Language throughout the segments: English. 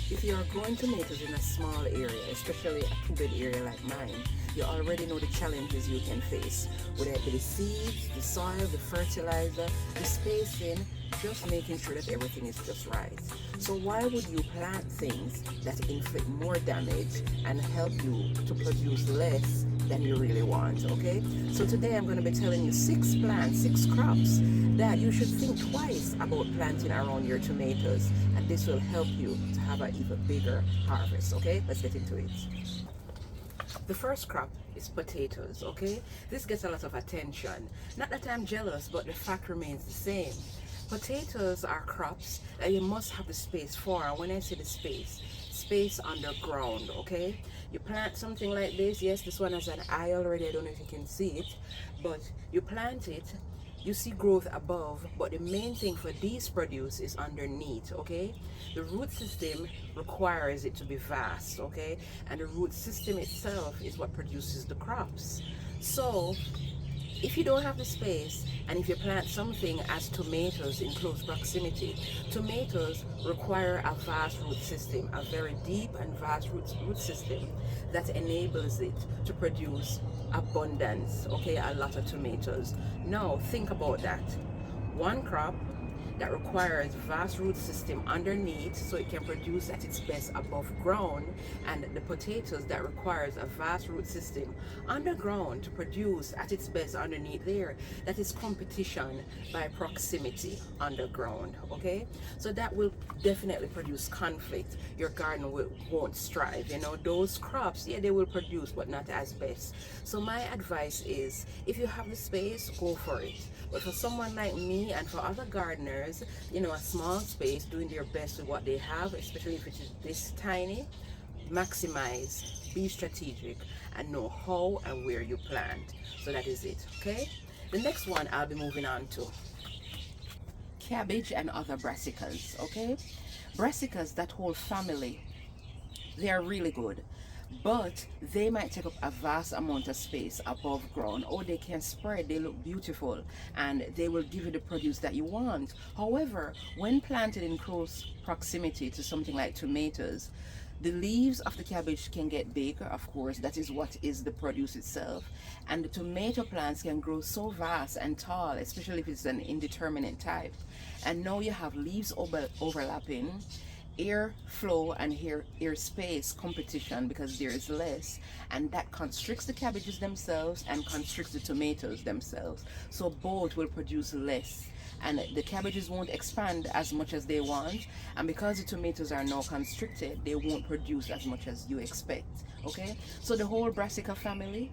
If you are growing tomatoes in a small area, especially a 2-bed area like mine, you already know the challenges you can face, whether it be the seeds, the soil, the fertilizer, the spacing, just making sure that everything is just right. So why would you plant things that inflict more damage and help you to produce less than you really want, okay? So today I'm going to be telling you 6 plants, 6 crops that you should think twice about planting around your tomatoes, and this will help you to have an even bigger harvest, okay? Let's get into it. The first crop is potatoes, okay? This gets a lot of attention. Not that I'm jealous, but the fact remains the same. Potatoes are crops that you must have the space for, and when I say the space underground, okay? You plant something like this. Yes, this one has an eye already. I don't know if you can see it, but you plant it, you see growth above, but the main thing for these produce is underneath, okay? The root system requires it to be vast, okay? And the root system itself is what produces the crops. So if you don't have the space, and if you plant something as tomatoes in close proximity, tomatoes require a vast root system, a very deep and vast root system that enables it to produce abundance, okay, a lot of tomatoes. Now think about that. One crop that requires vast root system underneath so it can produce at its best above ground, and the potatoes that requires a vast root system underground to produce at its best underneath there. That is competition by proximity underground, okay? So that will definitely produce conflict. Your garden won't strive, you know. Those crops, yeah, they will produce, but not as best. So my advice is, if you have the space, go for it. But for someone like me and for other gardeners, you know, a small space, doing their best with what they have, especially if it is this tiny, maximize, be strategic, and know how and where you plant. So that is it, okay? The next one I'll be moving on to cabbage and other brassicas, okay? Brassicas, that whole family, they are really good, but they might take up a vast amount of space above ground, or they can spread, they look beautiful, and they will give you the produce that you want. However, when planted in close proximity to something like tomatoes, the leaves of the cabbage can get bigger, of course, that is what is the produce itself, and the tomato plants can grow so vast and tall, especially if it's an indeterminate type. And now you have leaves overlapping, air flow and air space competition, because there is less, and that constricts the cabbages themselves and constricts the tomatoes themselves. So both will produce less, and the cabbages won't expand as much as they want, and because the tomatoes are now constricted, they won't produce as much as you expect, okay? So the whole brassica family,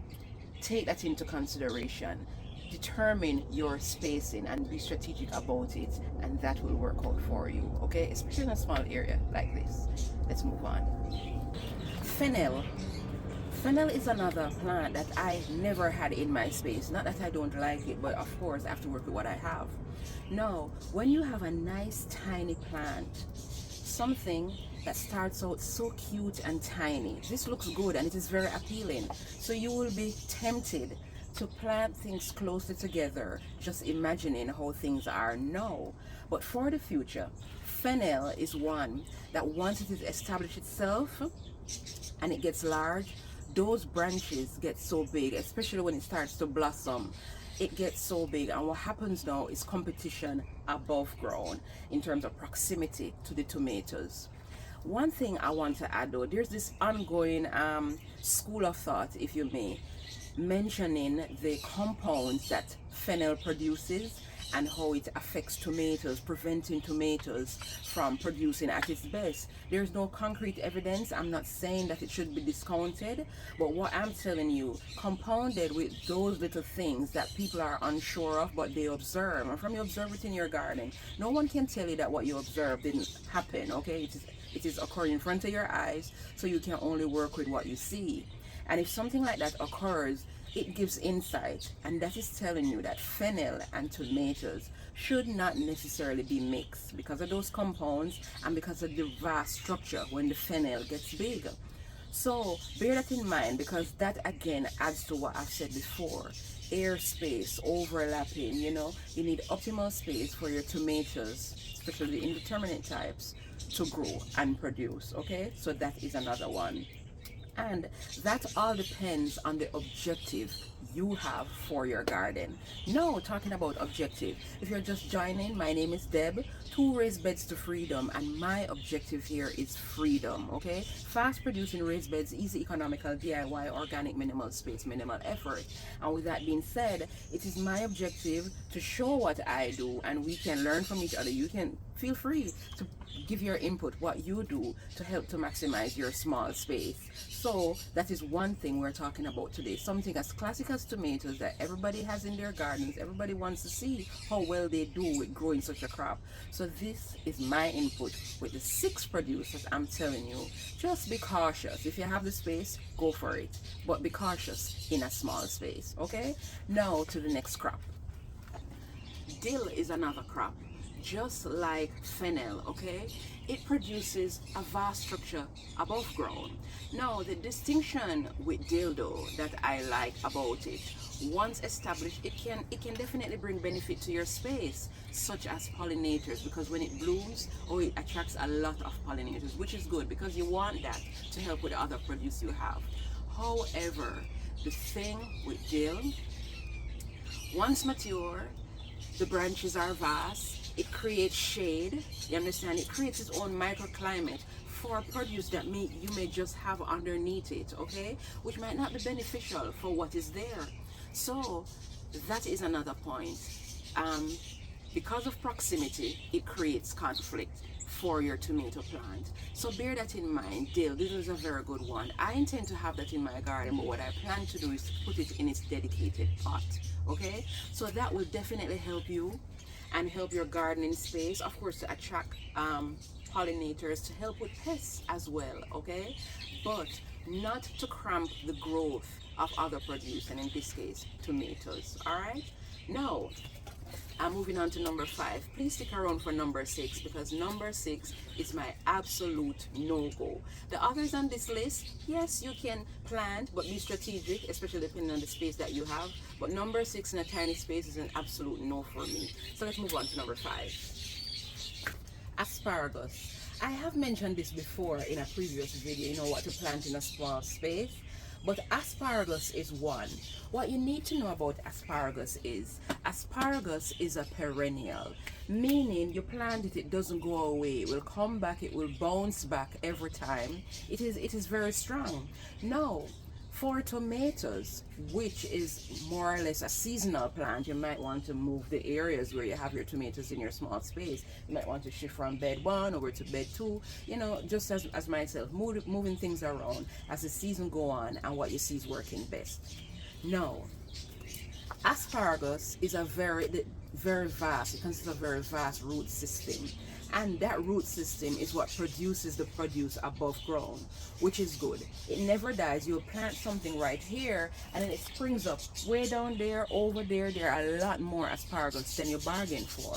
take that into consideration. Determine your spacing and be strategic about it, and that will work out for you, okay? Especially in a small area like this. Let's move on. Fennel. Fennel is another plant that I never had in my space. Not that I don't like it, but of course I have to work with what I have. Now, when you have a nice tiny plant, something that starts out so cute and tiny, this looks good and it is very appealing, so you will be tempted to plant things closely together, just imagining how things are now. But for the future, fennel is one that once it is established itself and it gets large, those branches get so big, especially when it starts to blossom. It gets so big, and what happens now is competition above ground in terms of proximity to the tomatoes. One thing I want to add though, there's this ongoing school of thought, if you may, mentioning the compounds that fennel produces and how it affects tomatoes, preventing tomatoes from producing at its best. There's no concrete evidence. I'm not saying that it should be discounted, but what I'm telling you, compounded with those little things that people are unsure of, but they observe, and from you observe it in your garden, no one can tell you that what you observed didn't happen, okay? It is occurring in front of your eyes, so you can only work with what you see. And if something like that occurs, it gives insight, and that is telling you that fennel and tomatoes should not necessarily be mixed because of those compounds and because of the vast structure when the fennel gets big. So bear that in mind, because that again adds to what I've said before. Air space, overlapping, you need optimal space for your tomatoes, especially the indeterminate types, to grow and produce. Okay, so that is another one. And that all depends on the objective you have for your garden. Now, talking about objective, if you're just joining, my name is Deb, two raised beds to freedom, and my objective here is freedom. Okay, fast producing raised beds, easy, economical, DIY, organic, minimal space, minimal effort. And with that being said, it is my objective to show what I do, and we can learn from each other. You can feel free to give your input, what you do to help to maximize your small space. So that is one thing we're talking about today, something as classic as tomatoes that everybody has in their gardens. Everybody wants to see how well they do with growing such a crop. So this is my input with the 6 producers. I'm telling you, just be cautious. If you have the space, go for it, but be cautious in a small space. Okay, now to the next crop. Dill is another crop, just like fennel. Okay, it produces a vast structure above ground. Now the distinction with dill though that I like about it, once established, it can definitely bring benefit to your space, such as pollinators, because when it blooms, it attracts a lot of pollinators, which is good because you want that to help with the other produce you have. However, the thing with dill, once mature, the branches are vast, it creates shade, you understand, it creates its own microclimate for produce that you may just have underneath it, okay, which might not be beneficial for what is there. So that is another point. Because of proximity, it creates conflict for your tomato plant. So bear that in mind. Dill, this is a very good one. I intend to have that in my garden, but what I plan to do is to put it in its dedicated pot. Okay, so that will definitely help you and help your gardening space, of course, to attract pollinators, to help with pests as well. Okay, but not to cramp the growth of other produce, and in this case tomatoes. All right, now I'm moving on to number 5. Please stick around for number 6, because number 6 is my absolute no-go. The others on this list, yes, you can plant, but be strategic, especially depending on the space that you have. But number 6 in a tiny space is an absolute no for me. So let's move on to number 5. Asparagus. I have mentioned this before in a previous video, what to plant in a small space. But asparagus is one. What you need to know about asparagus is a perennial, meaning you plant it, it doesn't go away. It will come back, it will bounce back every time. It is very strong. Now, for tomatoes, which is more or less a seasonal plant, you might want to move the areas where you have your tomatoes in your small space. You might want to shift from bed 1 over to bed 2, just as myself, moving things around as the season go on and what you see is working best. Now, asparagus is a very vast, it consists of a very vast root system. And that root system is what produces the produce above ground, which is good. It never dies. You'll plant something right here and then it springs up way down there, over there. There are a lot more asparagus than you bargained for.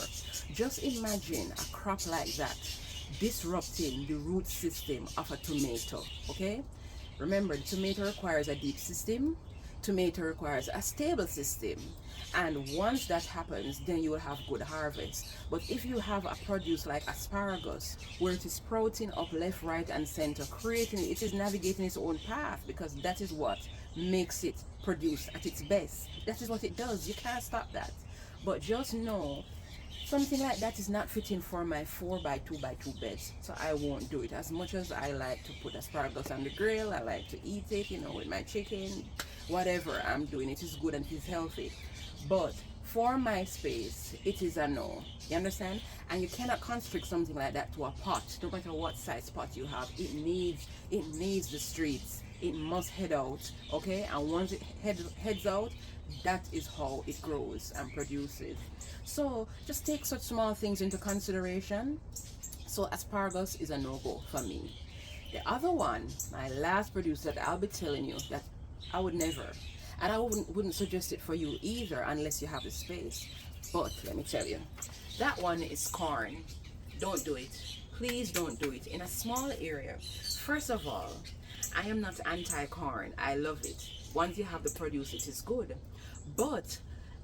Just imagine a crop like that disrupting the root system of a tomato, okay? Remember, the tomato requires a deep system. Tomato requires a stable system. And once that happens, then you will have good harvest. But if you have a produce like asparagus, where it is sprouting up left, right, and center, it is navigating its own path, because that is what makes it produce at its best. That is what it does. You can't stop that. But just know, something like that is not fitting for my 4x2x2 beds, so I won't do it. As much as I like to put asparagus on the grill, I like to eat it, with my chicken, whatever I'm doing, it is good and it is healthy. But for my space, it is a no. You understand? And you cannot constrict something like that to a pot, no matter what size pot you have. It needs the streets. It must head out, okay? And once it heads out, that is how it grows and produces. So just take such small things into consideration. So asparagus is a no-go for me. The other one, my last producer that I'll be telling you that I would never, and I wouldn't suggest it for you either unless you have the space. But let me tell you, that one is corn. Don't do it. please don't do it in a small area. First of all, I am not anti-corn. I love it. Once you have the produce, it is good. But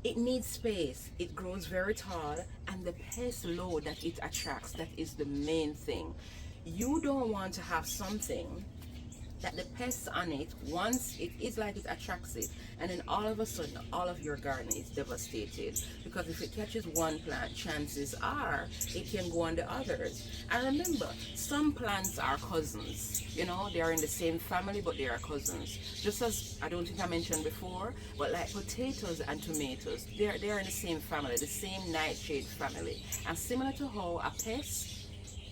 it needs space. It grows very tall, and the pest load that it attracts, that is the main thing. You don't want to have something that the pests on it, once it is like it attracts it, and then all of a sudden all of your garden is devastated, because if it catches one plant, chances are it can go on the others. And remember, some plants are cousins, you know, they are in the same family, but they are cousins. Just as I don't think I mentioned before, but like potatoes and tomatoes, they're in the same family, the same nightshade family. And similar to how a pest,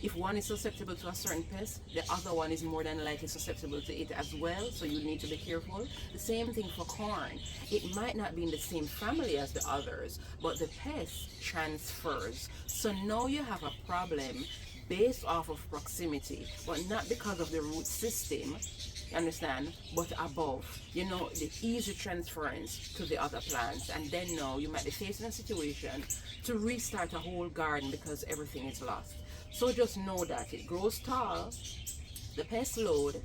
if one is susceptible to a certain pest, the other one is more than likely susceptible to it as well, so you need to be careful. The same thing for corn. It might not be in the same family as the others, but the pest transfers. So now you have a problem based off of proximity, but not because of the root system, you understand, but above, you know, the easy transference to the other plants. And then now you might be facing a situation to restart a whole garden because everything is lost. So just know that it grows tall, the pest load,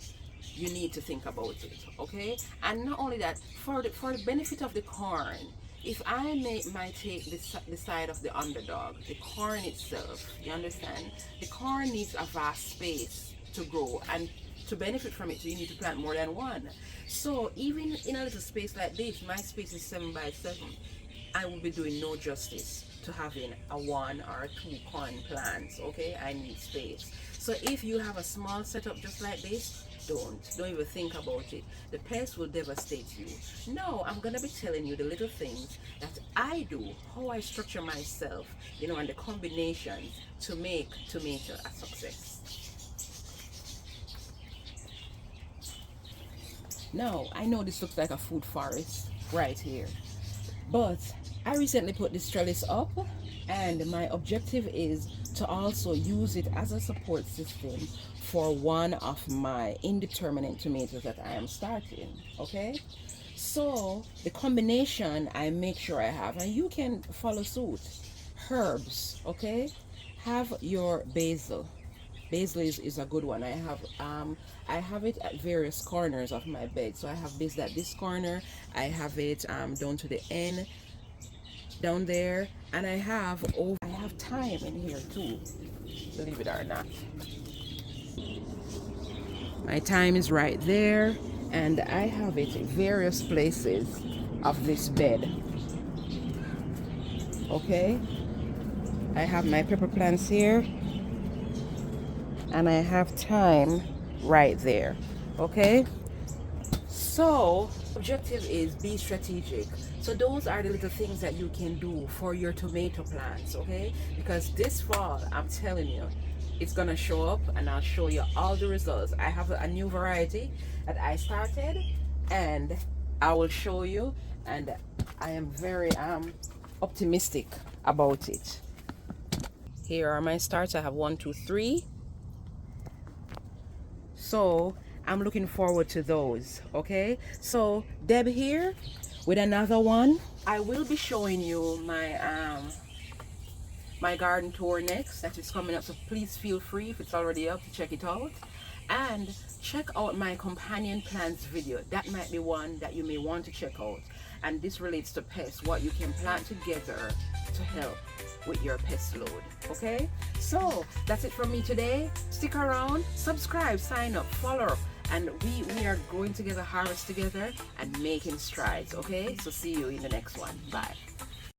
you need to think about it, okay? And not only that, for the benefit of the corn, if I might take the side of the underdog, the corn itself, you understand? The corn needs a vast space to grow, and to benefit from it, you need to plant more than one. So even in a little space like this, my space is 7 by 7, I will be doing no justice to having a 1 or 2 corn plants, okay? I need space. So if you have a small setup just like this, don't even think about it. The pest will devastate you. No, I'm gonna be telling you the little things that I do, how I structure myself, you know, and the combinations to make tomato a success. Now, I know this looks like a food forest right here, but I recently put this trellis up, and my objective is to also use it as a support system for one of my indeterminate tomatoes that I am starting, okay? So the combination I make sure I have, and you can follow suit, herbs, okay? Have your basil. Basil is a good one. I have it at various corners of my bed. So I have basil at this corner, I have it down to the end down there, and I have thyme in here too, believe it or not. My thyme is right there, and I have it in various places of this bed, okay? I have my pepper plants here, and I have thyme right there, okay? So objective is be strategic. So those are the little things that you can do for your tomato plants, okay? Because this fall, I'm telling you, it's gonna show up, and I'll show you all the results. I have a new variety that I started, and I will show you, and I am very optimistic about it. Here are my starts. I have 1, 2, 3. So I'm looking forward to those, okay? So Deb here with another one. I will be showing you my my garden tour next, that is coming up, so please feel free, if it's already up, to check it out. And check out my companion plants video. That might be one that you may want to check out, and this relates to pests, what you can plant together to help with your pest load, okay? So that's it from me today. Stick around, subscribe, sign up, follow, and we are going together, harvest together, and making strides, okay? So see you in the next one. Bye.